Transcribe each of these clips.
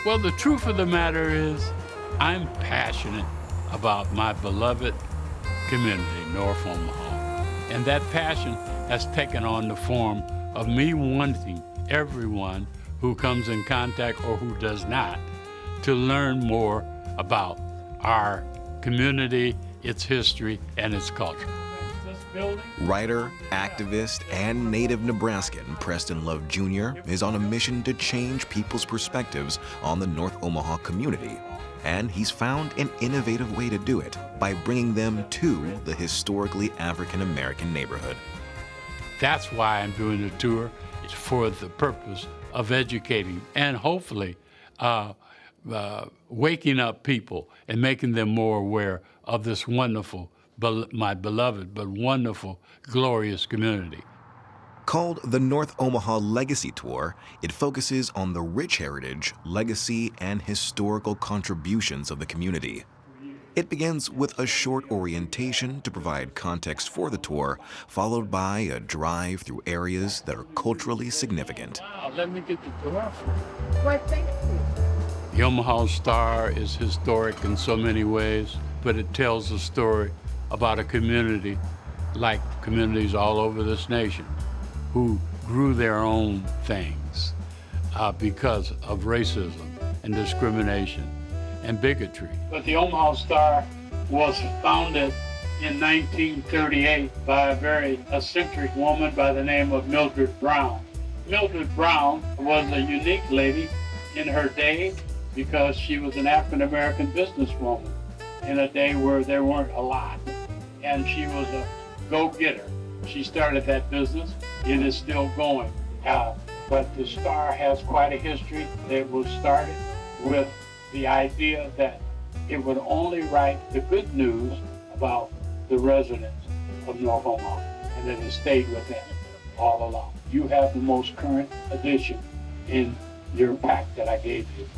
Well, the truth of the matter is, I'm passionate about my beloved community, North Omaha. And that passion has taken on the form of me wanting everyone who comes in contact or who does not to learn more about our community, its history, and its culture. Writer, activist, and native Nebraskan Preston Love Jr. is on a mission to change people's perspectives on the North Omaha community. And he's found an innovative way to do it by bringing them to the historically African-American neighborhood. That's why I'm doing the tour. It's for the purpose of educating and hopefully waking up people and making them more aware of this wonderful, my beloved but wonderful, glorious community. Called the North Omaha Legacy Tour, it focuses on the rich heritage, legacy, and historical contributions of the community. It begins with a short orientation to provide context for the tour, followed by a drive through areas that are culturally significant. Wow, let me get the tour. Well, thank you. The Omaha Star is historic in so many ways, but it tells a story about a community like communities all over this nation who grew their own things because of racism and discrimination and bigotry. But the Omaha Star was founded in 1938 by a very eccentric woman by the name of Mildred Brown. Mildred Brown was a unique lady in her day because she was an African-American businesswoman in a day where there weren't a lot. And she was a go-getter. She started that business. It is still going. But the Star has quite a history. It was started with the idea that it would only write the good news about the residents of North Omaha, and it has stayed with them all along. You have the most current edition in your pack that I gave you.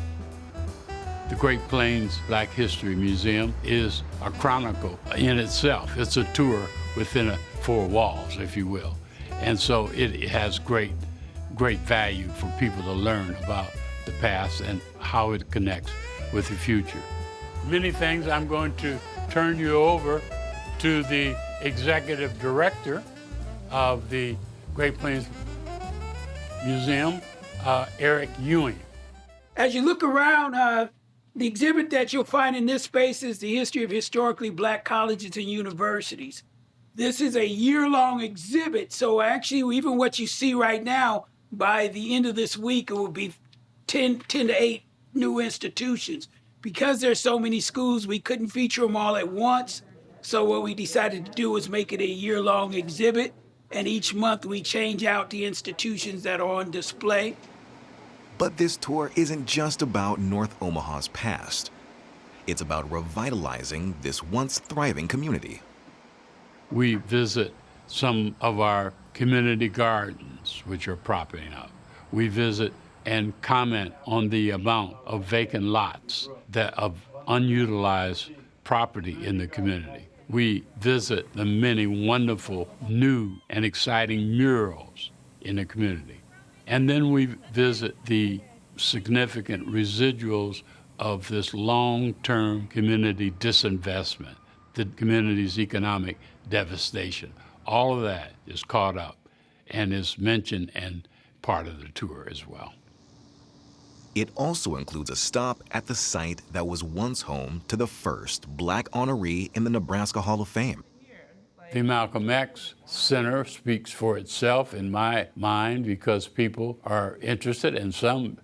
The Great Plains Black History Museum is a chronicle in itself. It's a tour within four walls, if you will. And so it has great value for people to learn about the past and how it connects with the future. Many things. I'm going to turn you over to the executive director of the Great Plains Museum, Eric Ewing. As you look around, the exhibit that you'll find in this space is the history of historically black colleges and universities. This is a year-long exhibit, so actually even what you see right now, by the end of this week, it will be 10 to 8 new institutions. Because there's so many schools, we couldn't feature them all at once, so what we decided to do was make it a year-long exhibit, and each month we change out the institutions that are on display. But this tour isn't just about North Omaha's past. It's about revitalizing this once thriving community. We visit some of our community gardens, which are propping up. We visit and comment on the amount of vacant lots, of unutilized property in the community. We visit the many wonderful, new, and exciting murals in the community. And then we visit the significant residuals of this long-term community disinvestment, the community's economic devastation. All of that is caught up and is mentioned and part of the tour as well. It also includes a stop at the site that was once home to the first Black honoree in the Nebraska Hall of Fame. The Malcolm X Center speaks for itself in my mind because people are interested and some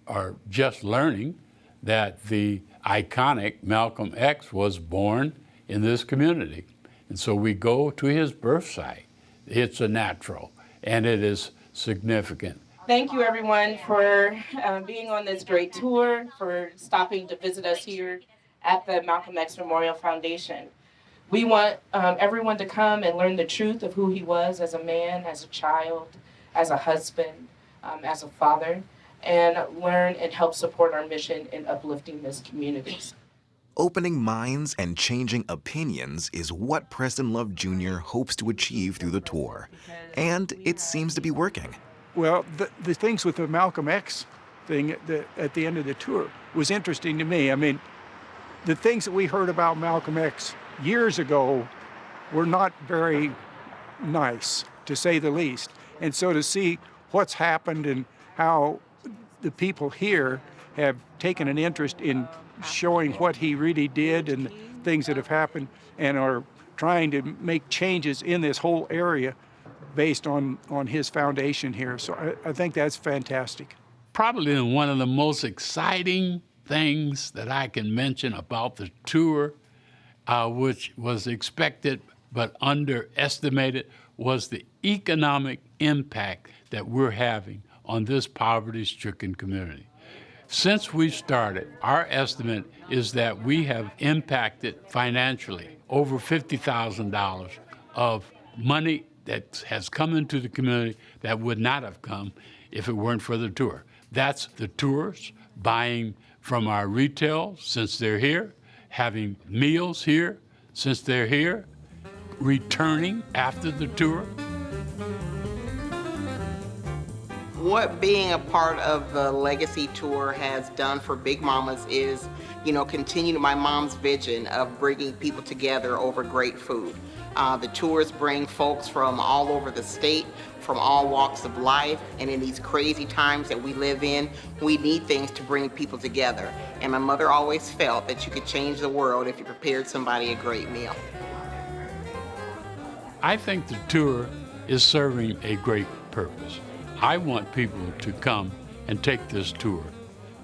are just learning that the iconic Malcolm X was born in this community. And so we go to his birth site. It's a natural and it is significant. Thank you everyone for being on this great tour, for stopping to visit us here at the Malcolm X Memorial Foundation. We want everyone to come and learn the truth of who he was as a man, as a child, as a husband, as a father, and learn and help support our mission in uplifting this community. Opening minds and changing opinions is what Preston Love Jr. hopes to achieve through the tour. And it seems to be working. Well, the things with the Malcolm X thing at the end of the tour was interesting to me. I mean, the things that we heard about Malcolm X years ago were not very nice, to say the least. And so to see what's happened and how the people here have taken an interest in showing what he really did and things that have happened and are trying to make changes in this whole area based on his foundation here. So I think that's fantastic. Probably one of the most exciting things that I can mention about the tour, which was expected but underestimated, was the economic impact that we're having on this poverty-stricken community. Since we started, our estimate is that we have impacted financially over $50,000 of money that has come into the community that would not have come if it weren't for the tour. That's the tours buying from our retail since they're here, having meals here since they're here, returning after the tour. What being a part of the Legacy Tour has done for Big Mamas is, continue my mom's vision of bringing people together over great food. The tours bring folks from all over the state, from all walks of life, and in these crazy times that we live in, we need things to bring people together. And my mother always felt that you could change the world if you prepared somebody a great meal. I think the tour is serving a great purpose. I want people to come and take this tour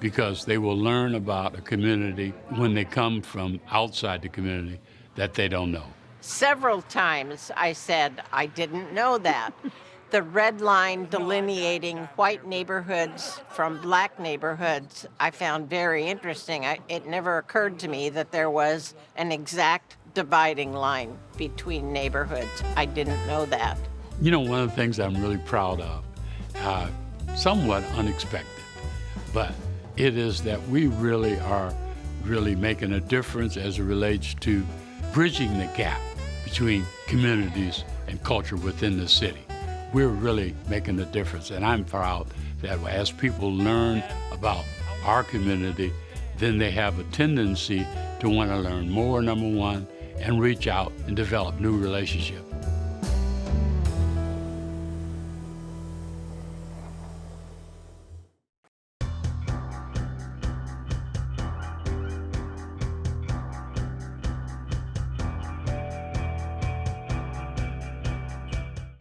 because they will learn about a community when they come from outside the community that they don't know. Several times I said, I didn't know that. The red line delineating white neighborhoods from black neighborhoods I found very interesting. It never occurred to me that there was an exact dividing line between neighborhoods. I didn't know that. One of the things I'm really proud of, somewhat unexpected, but it is that we really are making a difference as it relates to bridging the gap between communities and culture within the city. We're really making a difference, and I'm proud that as people learn about our community, then they have a tendency to want to learn more, number one, and reach out and develop new relationships.